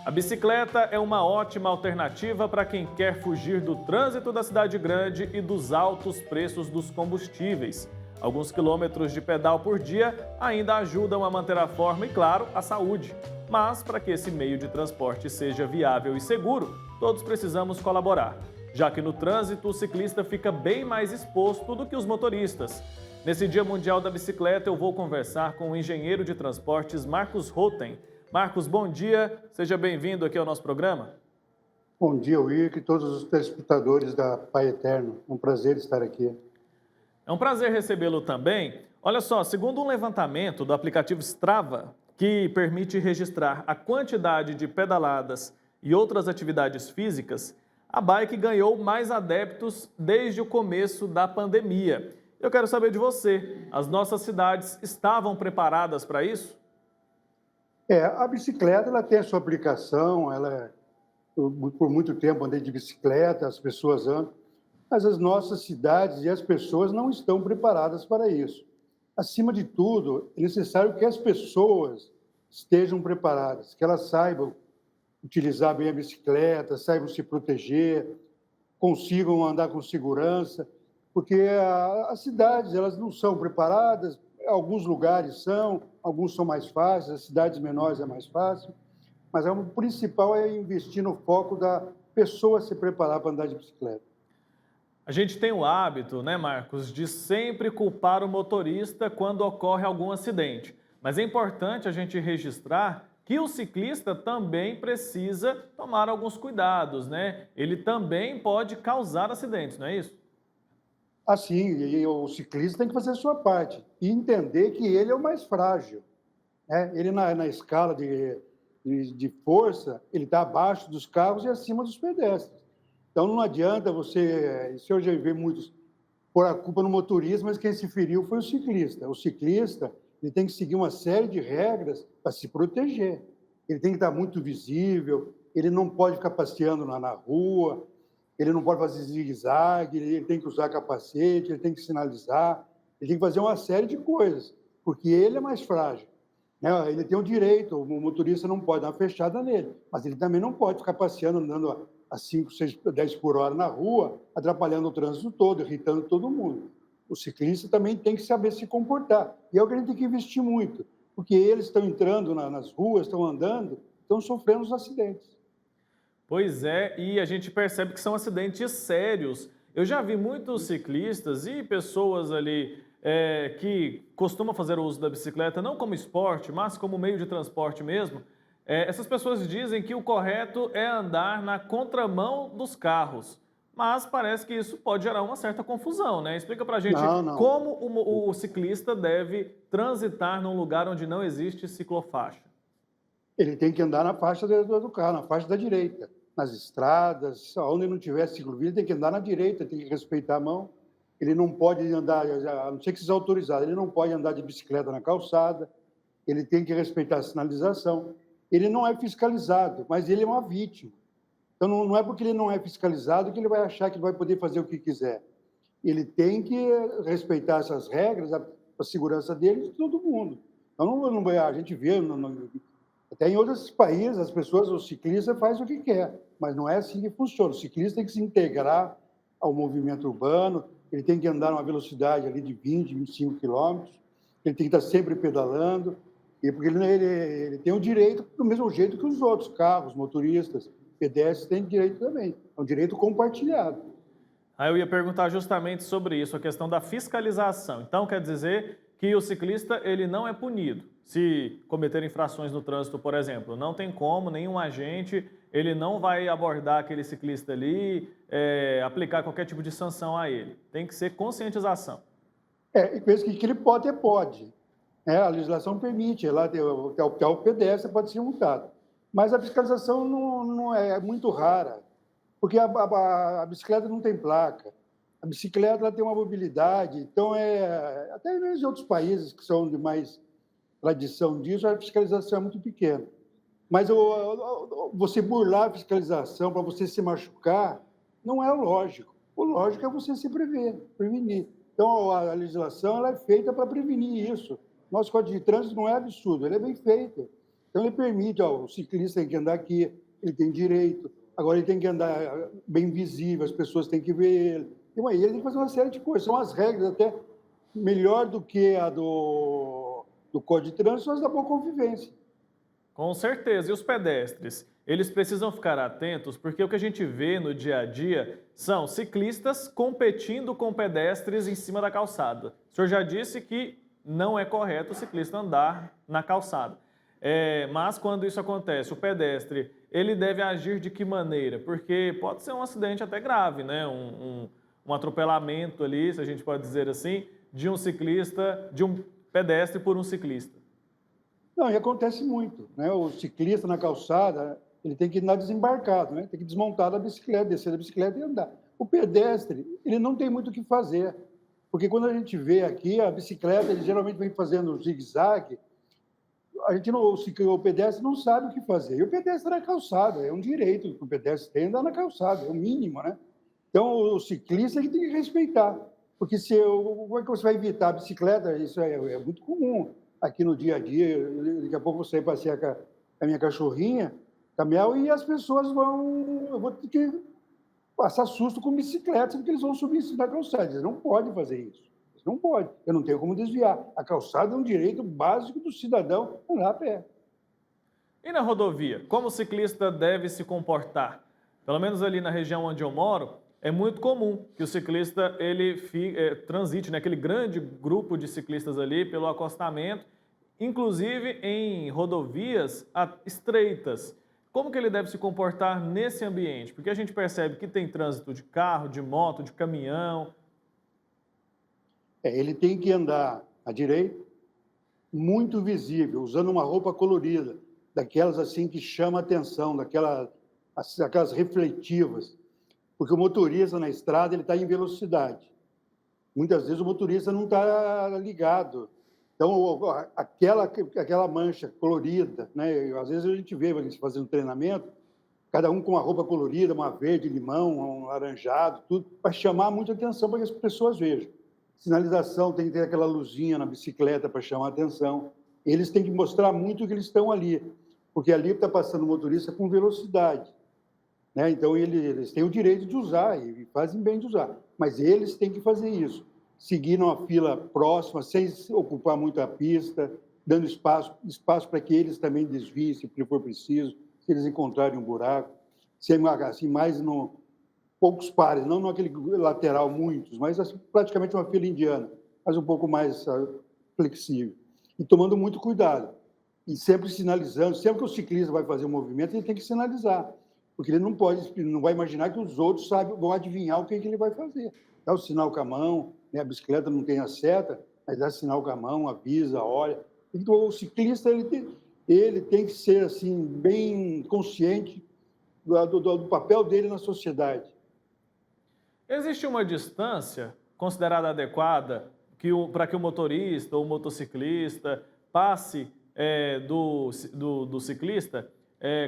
A bicicleta é uma ótima alternativa para quem quer fugir do trânsito da cidade grande e dos altos preços dos combustíveis. Alguns quilômetros de pedal por dia ainda ajudam a manter a forma e, claro, a saúde. Mas, para que esse meio de transporte seja viável e seguro, todos precisamos colaborar, já que no trânsito o ciclista fica bem mais exposto do que os motoristas. Nesse Dia Mundial da Bicicleta, eu vou conversar com o engenheiro de transportes Marcos Rotem. Marcos, bom dia, seja bem-vindo aqui ao nosso programa. Bom dia, Wilk, e todos os telespectadores da Pai Eterno. Um prazer estar aqui. É um prazer recebê-lo também. Olha só, segundo um levantamento do aplicativo Strava, que permite registrar a quantidade de pedaladas e outras atividades físicas, a bike ganhou mais adeptos desde o começo da pandemia. Eu quero saber de você, as nossas cidades estavam preparadas para isso? A bicicleta ela tem a sua aplicação, por muito tempo andei de bicicleta, as pessoas andam, mas as nossas cidades e as pessoas não estão preparadas para isso. Acima de tudo, é necessário que as pessoas estejam preparadas, que elas saibam utilizar bem a bicicleta, saibam se proteger, consigam andar com segurança, porque as cidades elas não são preparadas, alguns lugares são, alguns são mais fáceis, as cidades menores é mais fácil, mas o principal é investir no foco da pessoa se preparar para andar de bicicleta. A gente tem o hábito, né, Marcos, de sempre culpar o motorista quando ocorre algum acidente. Mas é importante a gente registrar que o ciclista também precisa tomar alguns cuidados, né? Ele também pode causar acidentes, não é isso? Assim, e o ciclista tem que fazer a sua parte e entender que ele é o mais frágil, né? Ele na escala de força, ele está abaixo dos carros e acima dos pedestres. Então não adianta você, isso eu já vi muitos pôr a culpa no motorista, mas quem se feriu foi o ciclista. O ciclista, ele tem que seguir uma série de regras para se proteger. Ele tem que estar muito visível, ele não pode ficar passeando na rua, ele não pode fazer zigue-zague, ele tem que usar capacete, ele tem que sinalizar, ele tem que fazer uma série de coisas, porque ele é mais frágil, né? Ele tem o direito, o motorista não pode dar uma fechada nele, mas ele também não pode ficar passeando, andando a 5, 6, 10 por hora na rua, atrapalhando o trânsito todo, irritando todo mundo. O ciclista também tem que saber se comportar. E é o que a gente tem que investir muito, porque eles estão entrando nas ruas, estão andando, estão sofrendo os acidentes. Pois é, e a gente percebe que são acidentes sérios. Eu já vi muitos ciclistas e pessoas ali que costumam fazer o uso da bicicleta não como esporte, mas como meio de transporte mesmo. Essas pessoas dizem que o correto é andar na contramão dos carros, mas parece que isso pode gerar uma certa confusão, né? Explica pra gente Não, não. como o ciclista deve transitar num lugar onde não existe ciclofaixa. Ele tem que andar na faixa do carro, na faixa da direita. Nas estradas, onde não tiver ciclovia, ele tem que andar na direita, tem que respeitar a mão. Ele não pode andar, a não ser que seja autorizado, ele não pode andar de bicicleta na calçada, ele tem que respeitar a sinalização. Ele não é fiscalizado, mas ele é uma vítima. Então, não é porque ele não é fiscalizado que ele vai achar que vai poder fazer o que quiser. Ele tem que respeitar essas regras, a segurança dele e de todo mundo. Então, a gente vê, até em outros países, as pessoas, o ciclista faz o que quer, mas não é assim que funciona. O ciclista tem que se integrar ao movimento urbano, ele tem que andar numa velocidade ali de 20, 25 quilômetros, ele tem que estar sempre pedalando, e porque ele tem o direito, do mesmo jeito que os outros carros, motoristas, pedestres têm direito também. É um direito compartilhado. Aí eu ia perguntar justamente sobre isso, a questão da fiscalização. Então, quer dizer que o ciclista ele não é punido. Se cometer infrações no trânsito, por exemplo, não tem como, nenhum agente, ele não vai abordar aquele ciclista ali, aplicar qualquer tipo de sanção a ele. Tem que ser conscientização. E pensa que ele pode, pode. A legislação permite, lá tem o pedestre pode ser multado. Mas a fiscalização não é muito rara, porque a bicicleta não tem placa. A bicicleta ela tem uma mobilidade, então até mesmo em outros países que são de mais tradição disso, a fiscalização é muito pequena. Mas você burlar a fiscalização para você se machucar não é o lógico. O lógico é você se prevenir. Então, a legislação ela é feita para prevenir isso. Nosso Código de Trânsito não é absurdo, ele é bem feito. Então, ele permite, ó, o ciclista tem que andar aqui, ele tem direito, agora ele tem que andar bem visível, as pessoas têm que ver ele. Então, aí ele tem que fazer uma série de coisas. São as regras até melhor do que a do Código de Trânsito, mas da boa convivência. Com certeza. E os pedestres? Eles precisam ficar atentos, porque o que a gente vê no dia a dia são ciclistas competindo com pedestres em cima da calçada. O senhor já disse que não é correto o ciclista andar na calçada. Mas quando isso acontece, o pedestre, ele deve agir de que maneira? Porque pode ser um acidente até grave, né? Um atropelamento ali, se a gente pode dizer assim, de um ciclista, de um pedestre por um ciclista. Não, e acontece muito, né? O ciclista na calçada, ele tem que andar desembarcado, né? Tem que desmontar da bicicleta, descer da bicicleta e andar. O pedestre, ele não tem muito o que fazer, porque quando a gente vê aqui, a bicicleta, ele geralmente vem fazendo zigue-zague, a gente não, o pedestre não sabe o que fazer. E o pedestre na calçada, é um direito que o pedestre tem andar na calçada, é o mínimo, né? Então, o ciclista ele tem que respeitar, porque como é que você vai evitar a bicicleta? Isso é muito comum aqui no dia a dia. Daqui a pouco eu saio passear com a minha cachorrinha, Camel, e as pessoas vão... Eu vou ter que passar susto com bicicleta, porque eles vão subir em cima da calçada. Eles não podem fazer isso. Eles não podem. Eu não tenho como desviar. A calçada é um direito básico do cidadão andar a pé. E na rodovia, como o ciclista deve se comportar? Pelo menos ali na região onde eu moro, é muito comum que o ciclista transite, né, aquele grande grupo de ciclistas ali pelo acostamento, inclusive em rodovias estreitas. Como que ele deve se comportar nesse ambiente? Porque a gente percebe que tem trânsito de carro, de moto, de caminhão. Ele tem que andar à direita, muito visível, usando uma roupa colorida, daquelas assim que chama atenção, aquelas refletivas, porque o motorista na estrada ele está em velocidade. Muitas vezes o motorista não está ligado. Então, aquela mancha colorida, né? Às vezes a gente vê a gente fazendo treinamento, cada um com uma roupa colorida, uma verde, limão, um laranjado, tudo, para chamar muita atenção para que as pessoas vejam. Sinalização tem que ter aquela luzinha na bicicleta para chamar a atenção. Eles têm que mostrar muito que eles estão ali, porque ali está passando o motorista com velocidade, né? Então, eles têm o direito de usar e fazem bem de usar, mas eles têm que fazer isso, seguir numa fila próxima, sem ocupar muito a pista, dando espaço para que eles também desviem, se for preciso, se eles encontrarem um buraco, assim, mais no poucos pares, não naquele lateral muitos, mas assim, praticamente uma fila indiana, mas um pouco mais flexível. E tomando muito cuidado. E sempre sinalizando, sempre que o ciclista vai fazer um movimento, ele tem que sinalizar, porque ele não vai imaginar que os outros vão adivinhar o que ele vai fazer. Dá o sinal com a mão, né? A bicicleta não tem a seta, mas dá sinal com a mão, avisa, olha. Então, o ciclista ele tem que ser assim, bem consciente do papel dele na sociedade. Existe uma distância considerada adequada para que o motorista ou o motociclista passe do ciclista?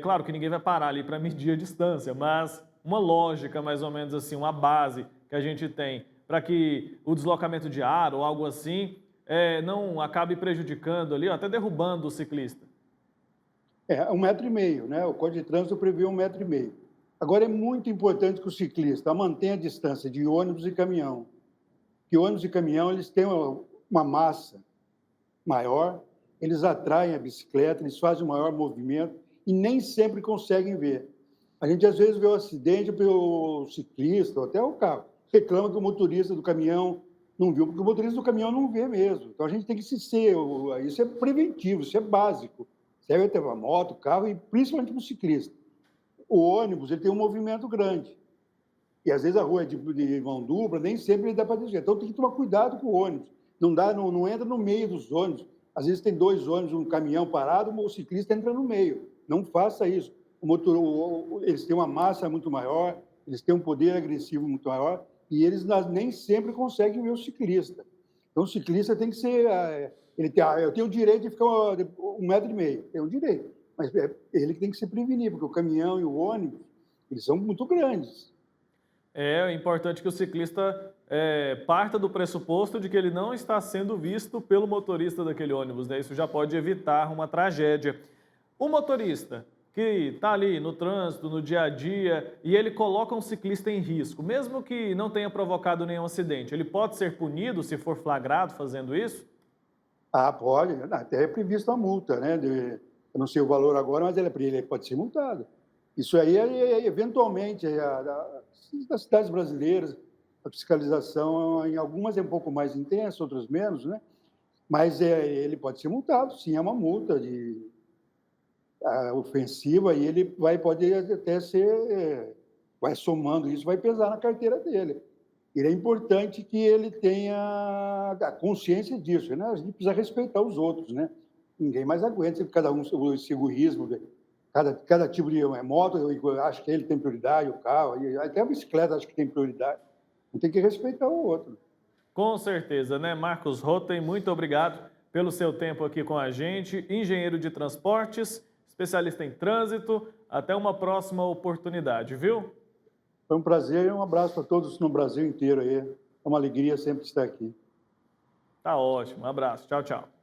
Claro que ninguém vai parar ali para medir a distância, mas uma lógica mais ou menos assim, uma base que a gente tem para que o deslocamento de ar ou algo assim não acabe prejudicando ali, ou até derrubando o ciclista. 1,5 m, né? O Código de Trânsito prevê 1,5 m. Agora, é muito importante que o ciclista mantenha a distância de ônibus e caminhão. Que ônibus e caminhão, eles têm uma massa maior, eles atraem a bicicleta, eles fazem um maior movimento e nem sempre conseguem ver. A gente, às vezes, vê o acidente pelo ciclista, ou até o carro, reclama que o motorista do caminhão não viu, porque o motorista do caminhão não vê mesmo. Então, a gente tem que isso é preventivo, isso é básico. Serve até para moto, carro e principalmente para o ciclista. O ônibus ele tem um movimento grande. E, às vezes, a rua é de mão dupla, nem sempre ele dá para desviar. Então, tem que tomar cuidado com o ônibus. Não entra no meio dos ônibus. Às vezes, tem 2 ônibus, um caminhão parado, o ciclista entra no meio. Não faça isso. Eles têm uma massa muito maior, eles têm um poder agressivo muito maior, e eles nem sempre conseguem ver o ciclista. Então, o ciclista tem que ser... eu tenho o direito de ficar 1,5 m, tem o direito. Mas ele que tem que se prevenir, porque o caminhão e o ônibus, eles são muito grandes. É importante que o ciclista parta do pressuposto de que ele não está sendo visto pelo motorista daquele ônibus, né? Isso já pode evitar uma tragédia. O motorista que está ali no trânsito, no dia a dia, e ele coloca um ciclista em risco, mesmo que não tenha provocado nenhum acidente, ele pode ser punido se for flagrado fazendo isso? Ah, pode, até é prevista a multa, né? Eu não sei o valor agora, mas ele pode ser multado. Isso aí, eventualmente, das cidades brasileiras, a fiscalização, em algumas é um pouco mais intensa, outras menos, né? Mas ele pode ser multado, sim, é uma multa ofensiva e ele pode até ser, vai somando isso, vai pesar na carteira dele. E é importante que ele tenha a consciência disso, né? A gente precisa respeitar os outros, né? Ninguém mais aguenta, cada um esse egoísmo, cada tipo de moto, eu acho que ele tem prioridade, o carro, e até a bicicleta acho que tem prioridade. Não tem que respeitar o outro. Com certeza, né? Marcos Rotem, muito obrigado pelo seu tempo aqui com a gente. Engenheiro de transportes, especialista em trânsito. Até uma próxima oportunidade, viu? Foi um prazer e um abraço para todos no Brasil inteiro aí. É uma alegria sempre estar aqui. Tá ótimo. Um abraço. Tchau, tchau.